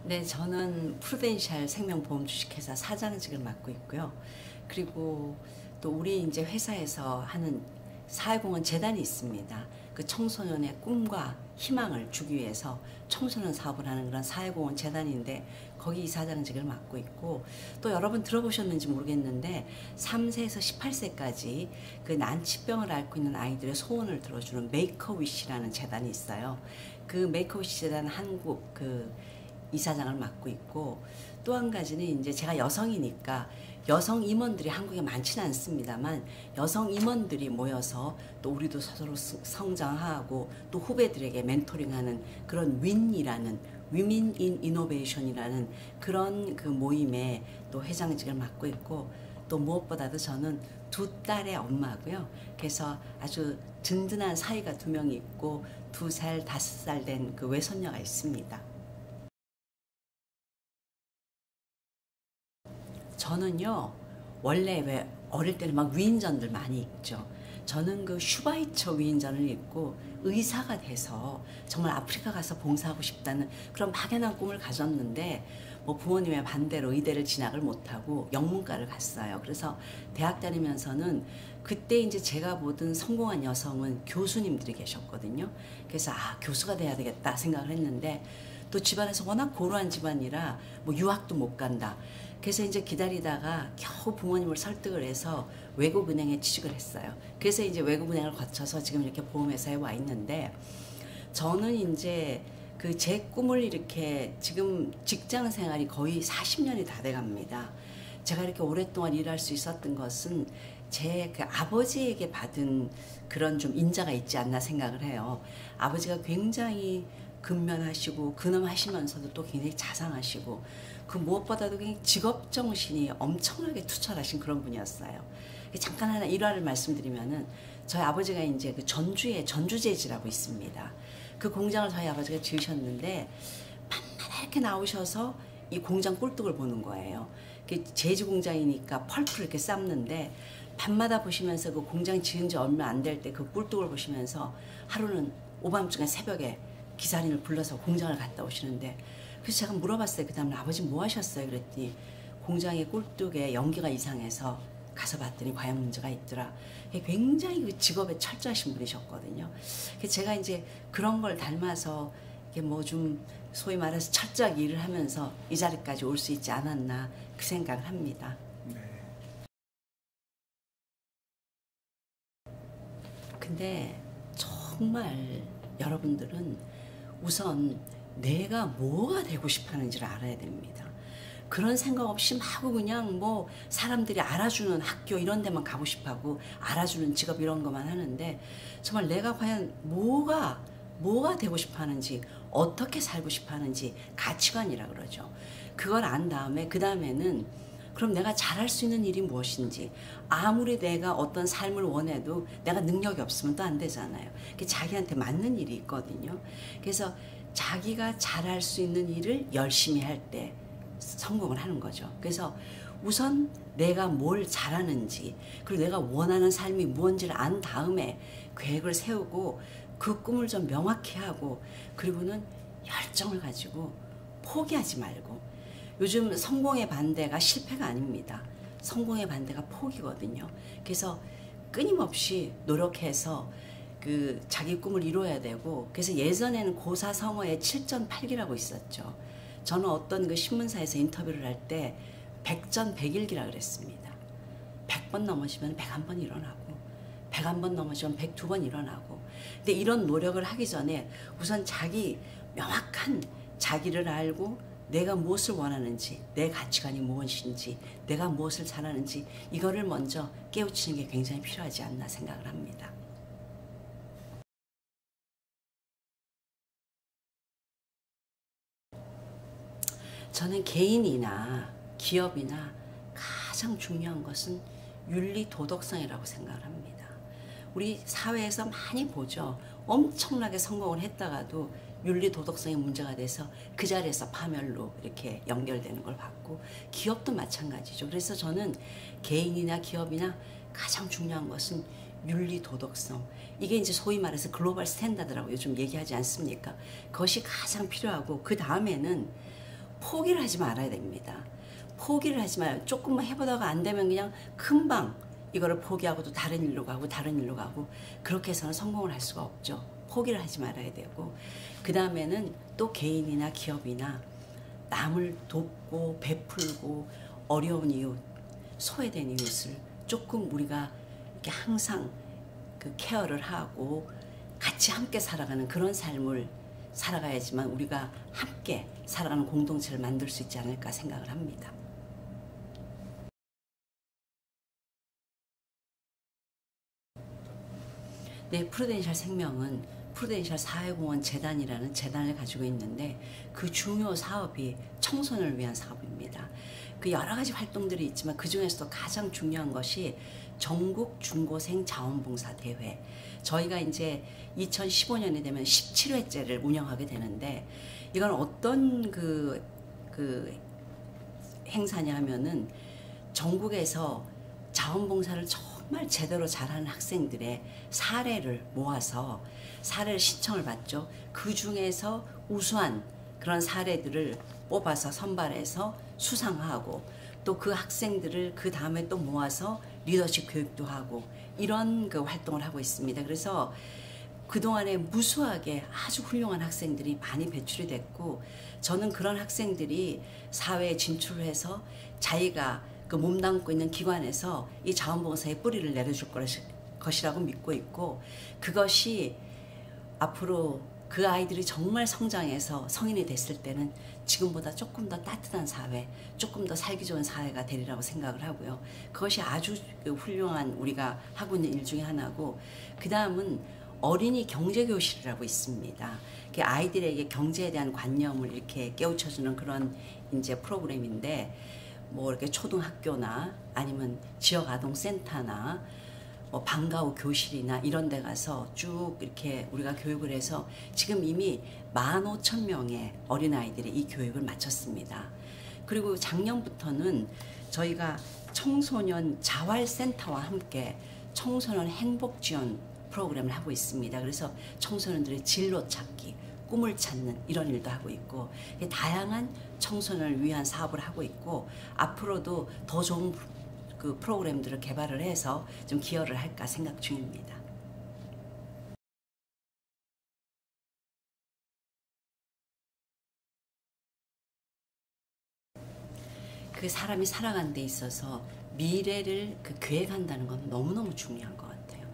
네, 저는 프루덴셜 생명보험 주식회사 사장직을 맡고 있고요. 그리고 또 우리 이제 회사에서 하는 사회공헌 재단이 있습니다. 그 청소년의 꿈과 희망을 주기 위해서 청소년 사업을 하는 그런 사회공헌 재단인데 거기 이사장직을 맡고 있고, 또 여러분 들어보셨는지 모르겠는데 3세에서 18세까지 그 난치병을 앓고 있는 아이들의 소원을 들어주는 메이커위시라는 재단이 있어요. 그 메이커위시 재단 한국 그 이사장을 맡고 있고, 또 한 가지는 이제 제가 여성이니까 여성 임원들이 한국에 많지는 않습니다만 여성 임원들이 모여서 또 우리도 서로 성장하고 또 후배들에게 멘토링하는 그런 윈이라는 위민 인 이노베이션이라는 그런 그 모임에 또 회장직을 맡고 있고, 또 무엇보다도 저는 두 딸의 엄마고요. 그래서 아주 든든한 사위가 2명이 있고 2살, 5살 된 그 외손녀가 있습니다. 저는요, 원래 왜 어릴 때는 막 위인전들 많이 읽죠. 저는 그 슈바이처 위인전을 읽고 의사가 돼서 정말 아프리카 가서 봉사하고 싶다는 그런 막연한 꿈을 가졌는데, 뭐 부모님의 반대로 의대를 진학을 못하고 영문과를 갔어요. 그래서 대학 다니면서는 그때 이제 제가 보던 성공한 여성은 교수님들이 계셨거든요. 그래서 교수가 돼야 되겠다 생각을 했는데, 또 집안에서 워낙 고루한 집안이라 뭐 유학도 못 간다. 그래서 이제 기다리다가 겨우 부모님을 설득을 해서 외국은행에 취직을 했어요. 그래서 이제 외국은행을 거쳐서 지금 이렇게 보험회사에 와 있는데, 저는 이제 그 제 꿈을 이렇게 지금 직장 생활이 거의 40년이 다 돼 갑니다. 제가 이렇게 오랫동안 일할 수 있었던 것은 제 그 아버지에게 받은 그런 좀 인자가 있지 않나 생각을 해요. 아버지가 굉장히 근면하시고 근엄하시면서도 또 굉장히 자상하시고, 그 무엇보다도 직업 정신이 엄청나게 투철하신 그런 분이었어요. 잠깐 하나 일화를 말씀드리면은, 저희 아버지가 이제 그 전주에 전주재지라고 있습니다. 그 공장을 저희 아버지가 지으셨는데 밤마다 이렇게 나오셔서 이 공장 꿀뚝을 보는 거예요. 제지 공장이니까 펄프를 이렇게 삶는데 밤마다 보시면서 그 공장 지은 지 얼마 안 될 때 그 꿀뚝을 보시면서 하루는 오밤중에 새벽에 기사님을 불러서 공장을 갔다 오시는데, 그래서 제가 물어봤어요. 그 다음에 아버지 뭐 하셨어요? 그랬더니 공장의 꿀뚝에 연기가 이상해서 가서 봤더니 과연 문제가 있더라. 굉장히 그 직업에 철저하신 분이셨거든요. 제가 이제 그런 걸 닮아서 이게 뭐 좀 소위 말해서 철저하게 일을 하면서 이 자리까지 올 수 있지 않았나 그 생각을 합니다. 네. 근데 정말 여러분들은 우선 내가 뭐가 되고 싶어 하는지를 알아야 됩니다. 그런 생각 없이 막 그냥 뭐 사람들이 알아주는 학교 이런 데만 가고 싶어 하고 알아주는 직업 이런 것만 하는데, 정말 내가 과연 뭐가 되고 싶어 하는지, 어떻게 살고 싶어 하는지, 가치관이라 그러죠. 그걸 안 다음에 그 다음에는 그럼 내가 잘할 수 있는 일이 무엇인지, 아무리 내가 어떤 삶을 원해도 내가 능력이 없으면 또 안 되잖아요. 자기한테 맞는 일이 있거든요. 그래서 자기가 잘할 수 있는 일을 열심히 할 때 성공을 하는 거죠. 그래서 우선 내가 뭘 잘하는지, 그리고 내가 원하는 삶이 무엇인지를 안 다음에 계획을 세우고 그 꿈을 좀 명확히 하고, 그리고는 열정을 가지고 포기하지 말고. 요즘 성공의 반대가 실패가 아닙니다. 성공의 반대가 포기거든요. 그래서 끊임없이 노력해서 그 자기 꿈을 이루어야 되고, 그래서 예전에는 고사성어에 7전8기라고 있었죠. 저는 어떤 그 신문사에서 인터뷰를 할 때 100전 100일기라 그랬습니다. 100번 넘어지면 101번 일어나고, 101번 넘어지면 102번 일어나고. 근데 이런 노력을 하기 전에 우선 자기 명확한 자기를 알고 내가 무엇을 원하는지, 내 가치관이 무엇인지, 내가 무엇을 잘하는지, 이거를 먼저 깨우치는 게 굉장히 필요하지 않나 생각을 합니다. 저는 개인이나 기업이나 가장 중요한 것은 윤리 도덕성이라고 생각을 합니다. 우리 사회에서 많이 보죠. 엄청나게 성공을 했다가도 윤리 도덕성이 문제가 돼서 그 자리에서 파멸로 이렇게 연결되는 걸 봤고, 기업도 마찬가지죠. 그래서 저는 개인이나 기업이나 가장 중요한 것은 윤리 도덕성. 이게 이제 소위 말해서 글로벌 스탠다드라고 요즘 얘기하지 않습니까? 그것이 가장 필요하고, 그 다음에는 포기를 하지 말아야 됩니다. 포기를 하지 마요. 조금만 해보다가 안 되면 그냥 금방 이거를 포기하고 또 다른 일로 가고 다른 일로 가고, 그렇게 해서는 성공을 할 수가 없죠. 포기를 하지 말아야 되고, 그 다음에는 또 개인이나 기업이나 남을 돕고 베풀고 어려운 이웃, 소외된 이웃을 조금 우리가 이렇게 항상 그 케어를 하고 같이 함께 살아가는 그런 삶을 살아가야지만 우리가 함께 살아가는 공동체를 만들 수 있지 않을까 생각을 합니다. 네, 프루덴셜 생명은 프루덴셜 사회공헌 재단이라는 재단을 가지고 있는데, 그 중요 사업이 청소년을 위한 사업입니다. 그 여러 가지 활동들이 있지만 그 중에서도 가장 중요한 것이 전국 중고생 자원봉사 대회. 저희가 이제 2015년이 되면 17회째를 운영하게 되는데, 이건 어떤 그 행사냐 하면은 전국에서 자원봉사를 정말 제대로 잘하는 학생들의 사례를 모아서 사례를 신청을 받죠. 그 중에서 우수한 그런 사례들을 뽑아서 선발해서 수상하고, 또 그 학생들을 그 다음에 또 모아서 리더십 교육도 하고, 이런 그 활동을 하고 있습니다. 그래서 그동안에 무수하게 아주 훌륭한 학생들이 많이 배출이 됐고, 저는 그런 학생들이 사회에 진출을 해서 자기가 그 몸담고 있는 기관에서 이 자원봉사의 뿌리를 내려줄 것이라고 믿고 있고, 그것이 앞으로 그 아이들이 정말 성장해서 성인이 됐을 때는 지금보다 조금 더 따뜻한 사회, 조금 더 살기 좋은 사회가 되리라고 생각을 하고요. 그것이 아주 훌륭한 우리가 하고 있는 일 중에 하나고, 그 다음은 어린이 경제교실이라고 있습니다. 아이들에게 경제에 대한 관념을 이렇게 깨우쳐주는 그런 이제 프로그램인데, 뭐 이렇게 초등학교나 아니면 지역아동센터나 뭐 방과후 교실이나 이런 데 가서 쭉 이렇게 우리가 교육을 해서 지금 이미 15,000명의 어린아이들이 이 교육을 마쳤습니다. 그리고 작년부터는 저희가 청소년 자활센터와 함께 청소년 행복지원 프로그램을 하고 있습니다. 그래서 청소년들의 진로 찾기, 꿈을 찾는 이런 일도 하고 있고, 다양한 청소년을 위한 사업을 하고 있고, 앞으로도 더 좋은 그 프로그램들을 개발을 해서 좀 기여를 할까 생각 중입니다. 그 사람이 살아가는 데 있어서 미래를 계획한다는 건 너무너무 중요한 것 같아요.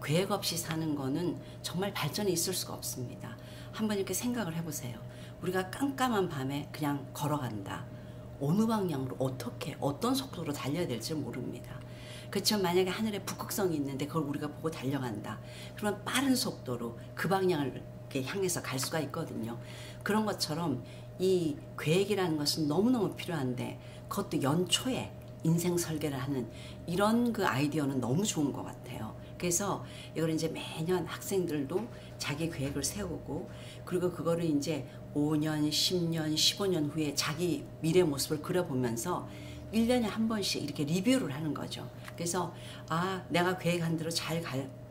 계획 없이 사는 거는 정말 발전이 있을 수가 없습니다. 한번 이렇게 생각을 해보세요. 우리가 깜깜한 밤에 그냥 걸어간다. 어느 방향으로 어떻게 어떤 속도로 달려야 될지 모릅니다. 그렇지만 만약에 하늘에 북극성이 있는데 그걸 우리가 보고 달려간다. 그러면 빠른 속도로 그 방향을 이렇게 향해서 갈 수가 있거든요. 그런 것처럼 이 계획이라는 것은 너무너무 필요한데, 그것도 연초에 인생 설계를 하는 이런 그 아이디어는 너무 좋은 것 같아요. 그래서 이걸 이제 매년 학생들도 자기 계획을 세우고, 그리고 그거를 이제 5년, 10년, 15년 후에 자기 미래 모습을 그려보면서 1년에 한 번씩 이렇게 리뷰를 하는 거죠. 그래서 내가 계획한 대로 잘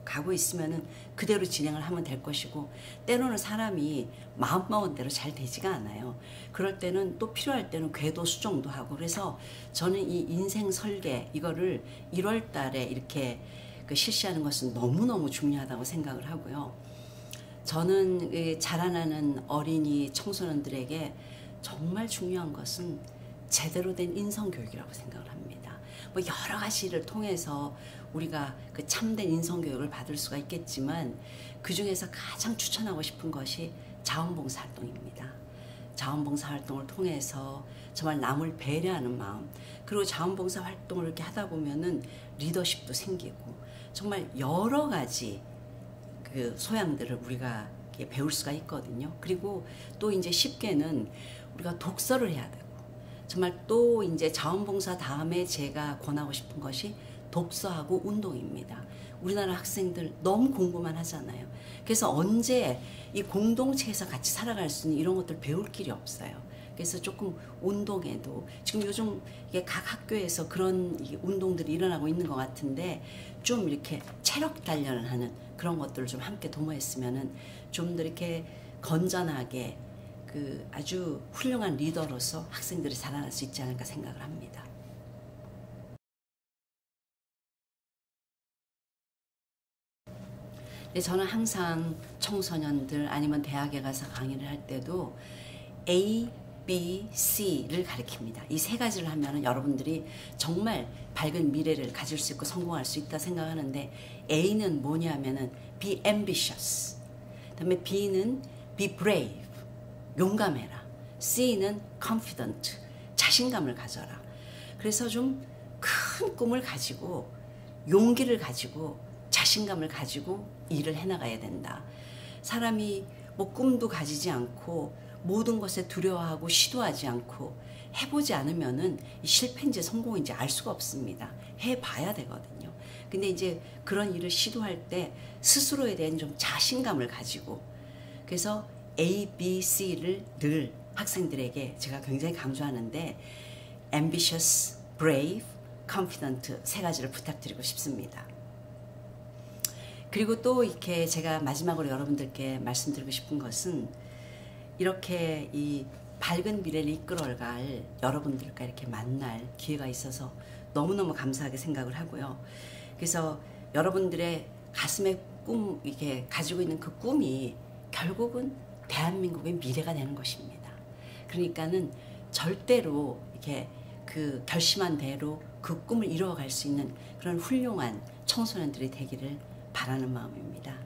가고 있으면은 그대로 진행을 하면 될 것이고, 때로는 사람이 마음먹은 대로 잘 되지가 않아요. 그럴 때는 또 필요할 때는 궤도 수정도 하고, 그래서 저는 이 인생 설계 이거를 1월 달에 이렇게 실시하는 것은 너무너무 중요하다고 생각을 하고요. 저는 자라나는 어린이 청소년들에게 정말 중요한 것은 제대로 된 인성교육이라고 생각을 합니다. 뭐 여러 가지를 통해서 우리가 그 참된 인성교육을 받을 수가 있겠지만, 그 중에서 가장 추천하고 싶은 것이 자원봉사 활동입니다. 자원봉사 활동을 통해서 정말 남을 배려하는 마음, 그리고 자원봉사 활동을 이렇게 하다 보면은 리더십도 생기고, 정말 여러 가지 그 소양들을 우리가 배울 수가 있거든요. 그리고 또 이제 쉽게는 우리가 독서를 해야 되고, 정말 또 이제 자원봉사 다음에 제가 권하고 싶은 것이 독서하고 운동입니다. 우리나라 학생들 너무 공부만 하잖아요. 그래서 언제 이 공동체에서 같이 살아갈 수 있는 이런 것들 배울 길이 없어요. 그래서 조금 운동에도 지금 요즘 이게 각 학교에서 그런 운동들이 일어나고 있는 것 같은데, 좀 이렇게 체력 단련을 하는 그런 것들을 좀 함께 도모했으면은 좀 더 이렇게 건전하게 그 아주 훌륭한 리더로서 학생들이 자라날 수 있지 않을까 생각을 합니다. 저는 항상 청소년들 아니면 대학에 가서 강의를 할 때도 A, B, C를 가르칩니다. 이 세 가지를 하면 여러분들이 정말 밝은 미래를 가질 수 있고 성공할 수 있다 생각하는데, A는 뭐냐면은 be ambitious, 그다음에 B는 be brave, 용감해라, C는 confident, 자신감을 가져라. 그래서 좀 큰 꿈을 가지고 용기를 가지고 자신감을 가지고 일을 해나가야 된다. 사람이 뭐 꿈도 가지지 않고 모든 것에 두려워하고 시도하지 않고 해보지 않으면은 실패인지 성공인지 알 수가 없습니다. 해봐야 되거든요. 근데 이제 그런 일을 시도할 때 스스로에 대한 좀 자신감을 가지고, 그래서 A, B, C를 늘 학생들에게 제가 굉장히 강조하는데 ambitious, brave, confident 세 가지를 부탁드리고 싶습니다. 그리고 또 이렇게 제가 마지막으로 여러분들께 말씀드리고 싶은 것은, 이렇게 이 밝은 미래를 이끌어갈 여러분들과 이렇게 만날 기회가 있어서 너무너무 감사하게 생각을 하고요. 그래서 여러분들의 가슴에 꿈, 이렇게 가지고 있는 그 꿈이 결국은 대한민국의 미래가 되는 것입니다. 그러니까는 절대로 이렇게 그 결심한 대로 그 꿈을 이루어갈 수 있는 그런 훌륭한 청소년들이 되기를 바라는 마음입니다.